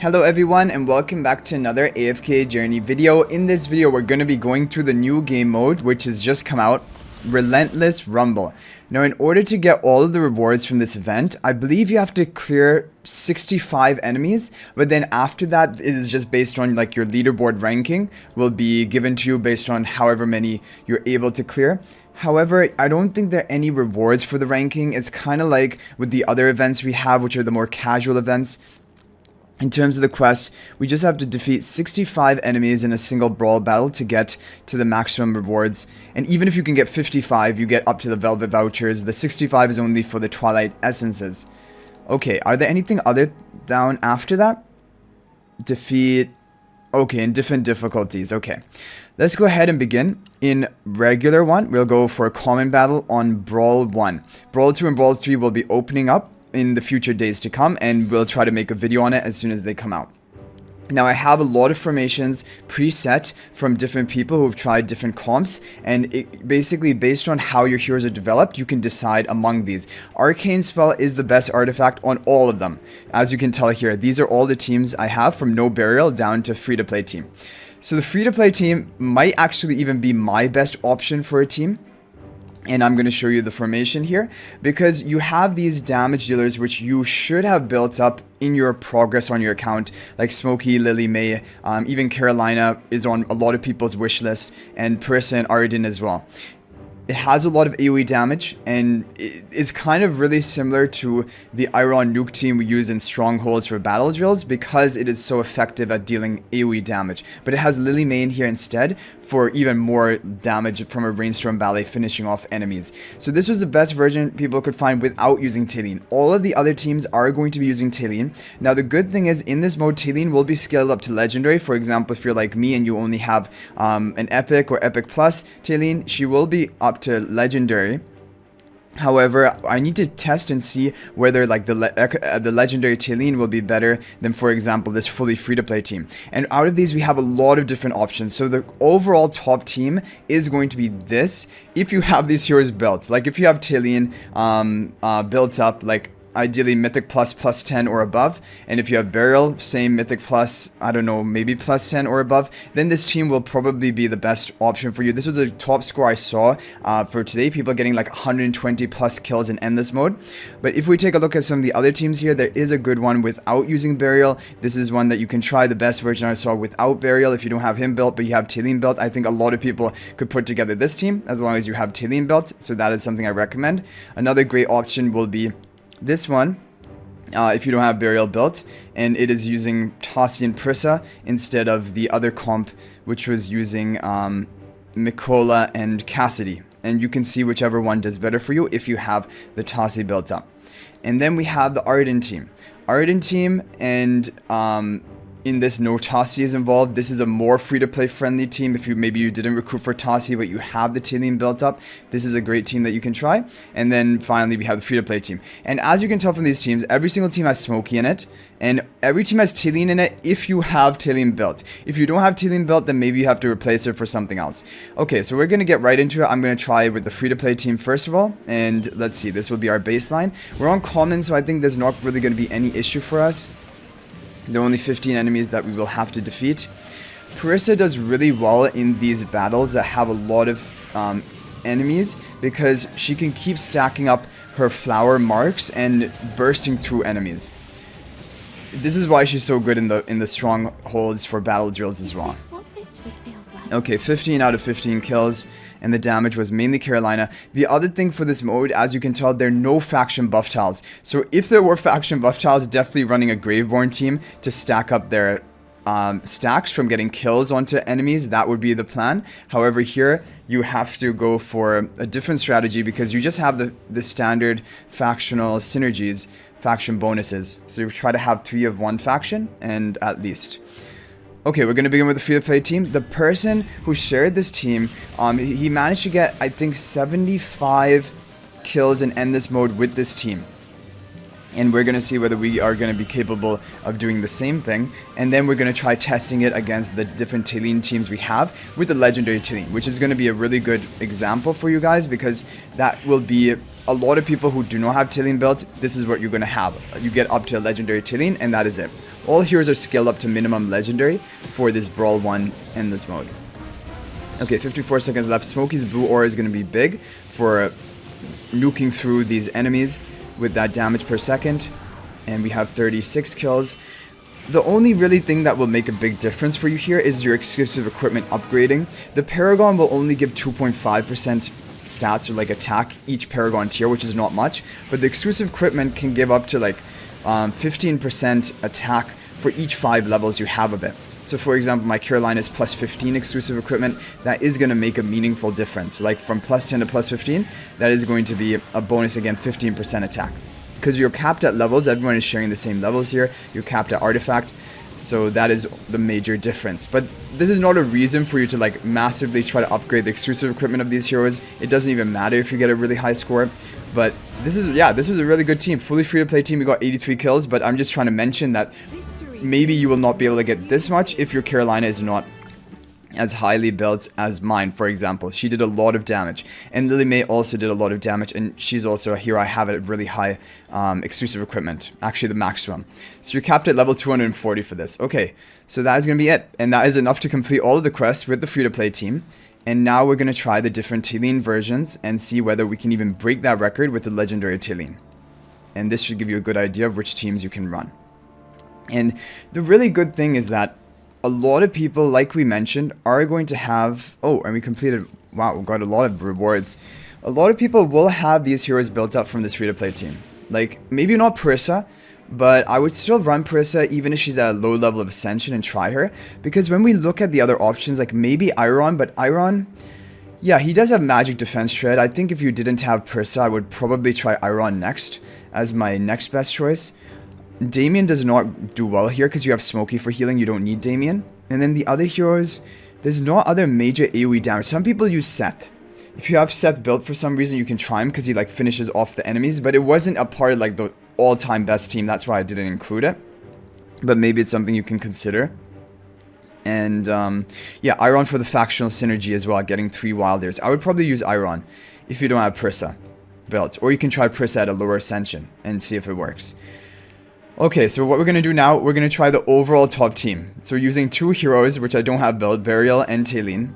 Hello everyone and welcome back to another AFK journey video. In this video we're going to be going through the new game mode which has just come out, Relentless Rumble. Now in order to get all of the rewards from this event, I believe you have to clear 65 enemies, but then after that it is just based on like your leaderboard ranking will be given to you based on however many you're able to clear. However, I don't think there are any rewards for the ranking. It's kind of like with the other events we have, which are the more casual events. In terms of the quest, we just have to defeat 65 enemies in a single brawl battle to get to the maximum rewards. And even if you can get 55, you get up to the Velvet Vouchers. The 65 is only for the Twilight Essences. Okay, are there anything other down after that? Defeat... Okay, in different difficulties. Okay, let's go ahead and begin. In regular 1, we'll go for a common battle on Brawl 1. Brawl 2 and Brawl 3 will be opening up in the future days to come, and we'll try to make a video on it as soon as they come out. Now I have a lot of formations preset from different people who've tried different comps, and it basically based on how your heroes are developed, you can decide among these. Arcane Spell is the best artifact on all of them. As you can tell here, these are all the teams I have from no burial down to free to play team. So the free to play team might actually even be my best option for a team. And I'm going to show you the formation here because you have these damage dealers which you should have built up in your progress on your account, like Smokey, Lily May, even Carolina is on a lot of people's wish list, and Perissa and Arden as well. It has a lot of AoE damage and it is kind of really similar to the Iron Nuke team we use in Strongholds for battle drills because it is so effective at dealing AoE damage. But it has Lily May in here instead for even more damage from a Rainstorm Ballet finishing off enemies. So this was the best version people could find without using talene. All of the other teams are going to be using talene. Now the good thing is in this mode talene will be scaled up to legendary. For example, if you're like me and you only have an epic or epic plus talene, she will be up to legendary. However, I need to test and see whether like the legendary talene will be better than, for example, this fully free-to-play team. And out of these, we have a lot of different options. So the overall top team is going to be this if you have these heroes built. Like if you have talene built up, like ideally Mythic plus +10 or above, and if you have Burial, same Mythic plus, I don't know, maybe +10 or above, then this team will probably be the best option for you. This was the top score I saw for today, people getting like 120 plus kills in Endless mode. But if we take a look at some of the other teams here, there is a good one without using Burial. This is one that you can try, the best version I saw without Burial. If you don't have him built, but you have talene built, I think a lot of people could put together this team as long as you have talene built, so that is something I recommend. Another great option will be this one, if you don't have Burial built, and it is using Tassi and Perissa instead of the other comp, which was using Mikola and Cassidy. And you can see whichever one does better for you if you have the Tassi built up. And then we have the Arden team. Arden team, and in this no Tassi is involved. This is a more free-to-play friendly team. If maybe you didn't recruit for Tassi but you have the talene built up, this is a great team that you can try. And then finally we have the free-to-play team. And as you can tell from these teams, every single team has Smokey in it, and every team has talene in it if you have talene built. If you don't have talene built, then maybe you have to replace it for something else. Okay, so we're going to get right into it. I'm going to try with the free-to-play team first of all, and let's see, this will be our baseline. We're on common, so I think there's not really going to be any issue for us. There are only 15 enemies that we will have to defeat. Perissa does really well in these battles that have a lot of enemies because she can keep stacking up her flower marks and bursting through enemies. This is why she's so good in the strongholds for battle drills as well. Okay, 15 out of 15 kills, and the damage was mainly Carolina. The other thing for this mode, as you can tell, there are no faction buff tiles. So if there were faction buff tiles, definitely running a Graveborn team to stack up their stacks from getting kills onto enemies, that would be the plan. However, here you have to go for a different strategy because you just have the standard factional synergies, faction bonuses. So you try to have 3 of one faction, and at least. Okay, we're going to begin with the free-to-play team. The person who shared this team, he managed to get, I think, 75 kills in Endless mode with this team. And we're going to see whether we are going to be capable of doing the same thing. And then we're going to try testing it against the different talene teams we have with the legendary talene, which is going to be a really good example for you guys because that will be a lot of people who do not have talene built. This is what you're going to have. You get up to a legendary talene, and that is it. All heroes are scaled up to minimum legendary for this Brawl 1 endless mode. Okay, 54 seconds left. Smokey's blue aura is going to be big for nuking through these enemies with that damage per second. And we have 36 kills. The only really thing that will make a big difference for you here is your exclusive equipment upgrading. The Paragon will only give 2.5% stats or like attack each Paragon tier, which is not much. But the exclusive equipment can give up to like 15% attack for each 5 levels you have of it. So for example, my Carolina is plus 15 exclusive equipment. That is going to make a meaningful difference. Like from plus 10 to plus 15, that is going to be a bonus again, 15% attack. Because you're capped at levels, everyone is sharing the same levels here. You're capped at artifact, so that is the major difference. But this is not a reason for you to like massively try to upgrade the exclusive equipment of these heroes. It doesn't even matter if you get a really high score. But this is, yeah, this was a really good team. Fully free to play team. We got 83 kills, but I'm just trying to mention that maybe you will not be able to get this much if your Carolina is not as highly built as mine, for example. She did a lot of damage, and Lily May also did a lot of damage, and she's also a hero I have at really high exclusive equipment, actually the max one. So you're capped at level 240 for this. Okay, so that is going to be it, and that is enough to complete all of the quests with the free-to-play team. And now we're going to try the different talene versions and see whether we can even break that record with the legendary talene. And this should give you a good idea of which teams you can run. And the really good thing is that a lot of people, like we mentioned, are going to have... Oh, and we completed... Wow, we got a lot of rewards. A lot of people will have these heroes built up from this free-to-play team. Like, maybe not Parissa, but I would still run Parissa even if she's at a low level of Ascension and try her. Because when we look at the other options, like maybe Iron, but Iron... Yeah, he does have magic defense shred. I think if you didn't have Parissa, I would probably try Iron next as my next best choice. Damien does not do well here because you have Smokey for healing. You don't need Damien. And then the other heroes, there's no other major AoE damage. Some people use Seth. If you have Seth built for some reason, you can try him because he like finishes off the enemies. But it wasn't a part of like the all-time best team. That's why I didn't include it. But maybe it's something you can consider. And yeah, Iron for the factional synergy as well, getting 3 Wilders. I would probably use Iron if you don't have Parissa built. Or you can try Parissa at a lower Ascension and see if it works. Okay, so what we're going to do now, we're going to try the overall top team. So we're using 2 heroes, which I don't have built, Burial and Talene.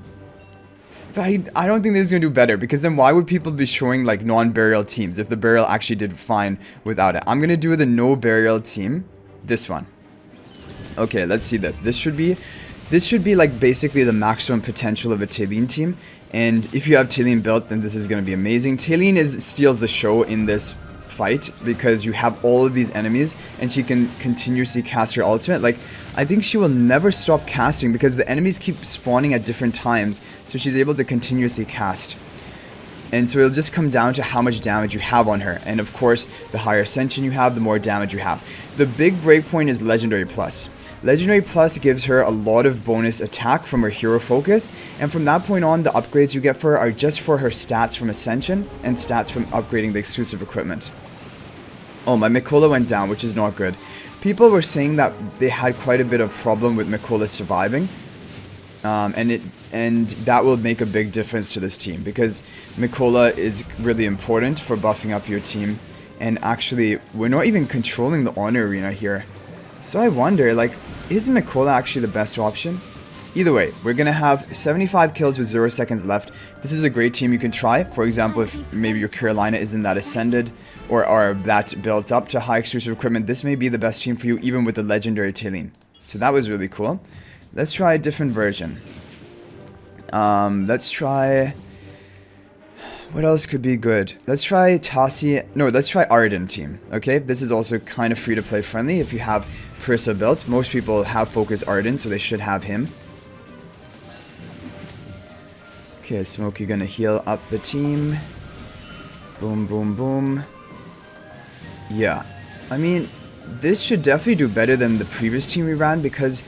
But I don't think this is going to do better, because then why would people be showing like non-Burial teams if the Burial actually did fine without it? I'm going to do the no Burial team, this one. Okay, let's see this. This should be like basically the maximum potential of a Talene team. And if you have Talene built, then this is going to be amazing. Talene steals the show in this fight because you have all of these enemies and she can continuously cast her ultimate. Like, I think she will never stop casting because the enemies keep spawning at different times, so she's able to continuously cast. And so it'll just come down to how much damage you have on her, and of course the higher ascension you have, the more damage you have. The big breakpoint is Legendary Plus. Legendary Plus gives her a lot of bonus attack from her hero focus, and from that point on, the upgrades you get for her are just for her stats from Ascension and stats from upgrading the exclusive equipment. Oh, my Mikola went down, which is not good. People were saying that they had quite a bit of problem with Mikola surviving, and that will make a big difference to this team, because Mikola is really important for buffing up your team, and actually, we're not even controlling the honor arena here. So I wonder, like, is Mikola actually the best option? Either way, we're going to have 75 kills with 0 seconds left. This is a great team you can try. For example, if maybe your Carolina isn't that ascended or that built up to high exclusive equipment, this may be the best team for you even with the legendary Talene. So that was really cool. Let's try a different version. Let's try... What else could be good? Let's try let's try Arden team, okay? This is also kind of free to play friendly if you have Parissa built. Most people have Focus Arden, so they should have him. Okay, Smokey gonna heal up the team. Boom, boom, boom. Yeah, I mean, this should definitely do better than the previous team we ran, because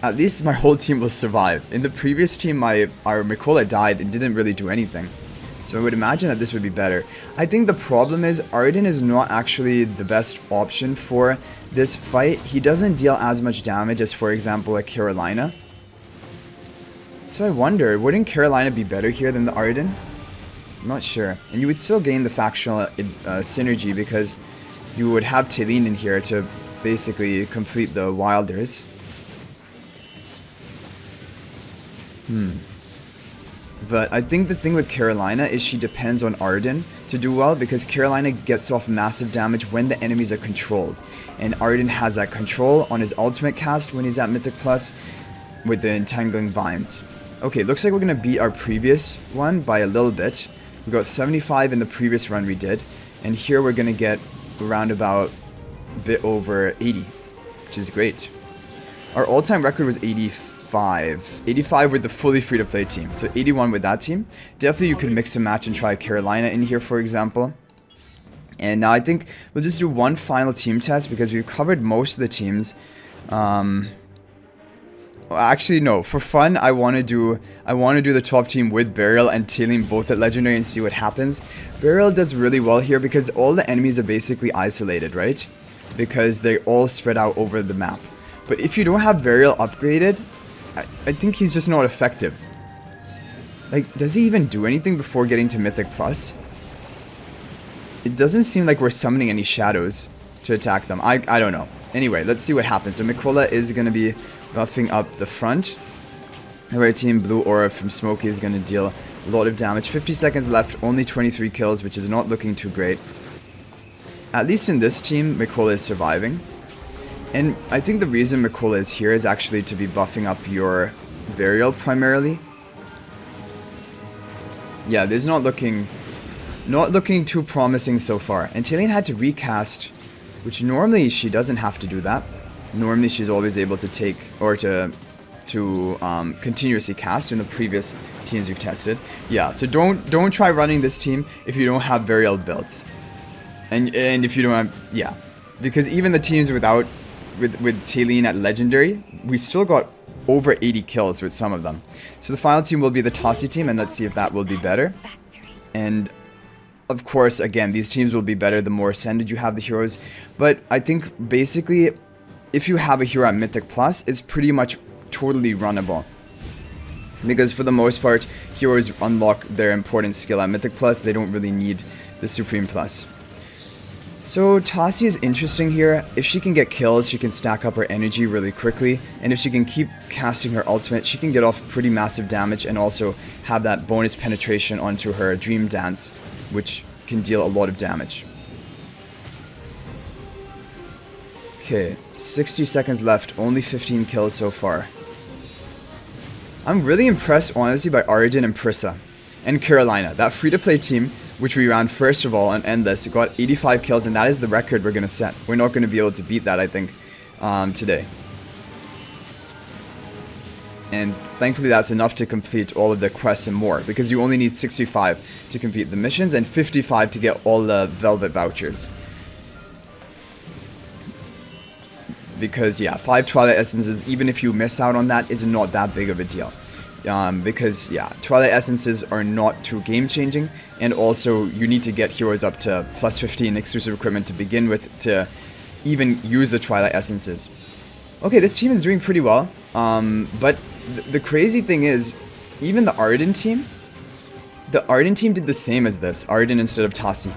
at least my whole team will survive. In the previous team, our Mikola died and didn't really do anything. So I would imagine that this would be better. I think the problem is Arden is not actually the best option for this fight. He doesn't deal as much damage as, for example, a Carolina. So I wonder, wouldn't Carolina be better here than the Arden? I'm not sure. And you would still gain the factional synergy because you would have Talene in here to basically complete the Wilders. But I think the thing with Carolina is she depends on Arden to do well, because Carolina gets off massive damage when the enemies are controlled. And Arden has that control on his ultimate cast when he's at Mythic Plus with the Entangling Vines. Okay, looks like we're going to beat our previous one by a little bit. We got 75 in the previous run we did. And here we're going to get around about a bit over 80, which is great. Our all-time record was 85. 85 with the fully free-to-play team. So 81 with that team. Definitely you could mix and match and try Carolina in here, for example. And now I think we'll just do one final team test because we've covered most of the teams. Actually, no. For fun, I want to do the top team with Burial and Talene both at Legendary and see what happens. Burial does really well here because all the enemies are basically isolated, right? Because they're all spread out over the map. But if you don't have Burial upgraded, I think he's just not effective. Like, does he even do anything before getting to Mythic Plus? It doesn't seem like we're summoning any shadows to attack them. I don't know. Anyway, let's see what happens. So Mikola is going to be buffing up the front. The red team, Blue Aura from Smokey is going to deal a lot of damage. 50 seconds left, only 23 kills, which is not looking too great. At least in this team, Mikola is surviving. And I think the reason Mikola is here is actually to be buffing up your Burial primarily. Yeah, this is not looking too promising so far. And Talene had to recast, which normally she doesn't have to do that. Normally she's always able to take, or to continuously cast in the previous teams we've tested. Yeah, so don't try running this team if you don't have Burial builds. And if you don't have, yeah. Because even the teams with Talene at Legendary, we still got over 80 kills with some of them. So the final team will be the Tossie team, and let's see if that will be better. And of course, again, these teams will be better the more ascended you have the heroes. But I think basically, if you have a hero at Mythic Plus, it's pretty much totally runnable. Because for the most part, heroes unlock their important skill at Mythic Plus. They don't really need the Supreme Plus. So Tossie is interesting here. If she can get kills, she can stack up her energy really quickly. And if she can keep casting her ultimate, she can get off pretty massive damage and also have that bonus penetration onto her Dream Dance, which can deal a lot of damage. Okay, 60 seconds left, only 15 kills so far. I'm really impressed, honestly, by Arden and Prissa. And Carolina, that free-to-play team, which we ran first of all on Endless, got 85 kills, and that is the record we're going to set. We're not going to be able to beat that, I think, today. And thankfully that's enough to complete all of the quests and more, because you only need 65 to complete the missions and 55 to get all the Velvet vouchers. Because yeah, 5 Twilight Essences, even if you miss out on that, is not that big of a deal. Because yeah, Twilight Essences are not too game changing, and also you need to get heroes up to plus 15 exclusive equipment to begin with to even use the Twilight Essences. Okay, this team is doing pretty well, but the crazy thing is, even the Arden team did the same as this, Arden instead of Tossie.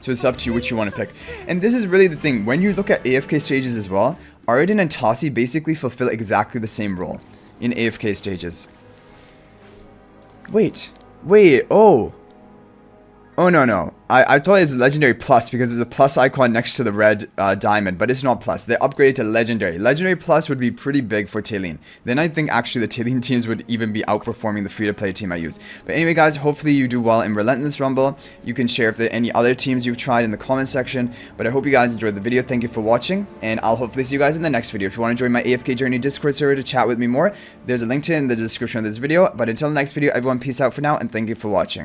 So it's up to you which you want to pick. And this is really the thing, when you look at AFK stages as well, Arden and Tossie basically fulfill exactly the same role in AFK stages. Wait, oh no. I thought it's Legendary Plus because there's a plus icon next to the red diamond, but it's not Plus. They're upgraded to Legendary. Legendary Plus would be pretty big for Talene. Then I think actually the Talene teams would even be outperforming the free-to-play team I use. But anyway guys, hopefully you do well in Relentless Rumble. You can share if there are any other teams you've tried in the comment section. But I hope you guys enjoyed the video. Thank you for watching, and I'll hopefully see you guys in the next video. If you want to join my AFK Journey Discord server to chat with me more, there's a link to it in the description of this video. But until the next video, everyone peace out for now, and thank you for watching.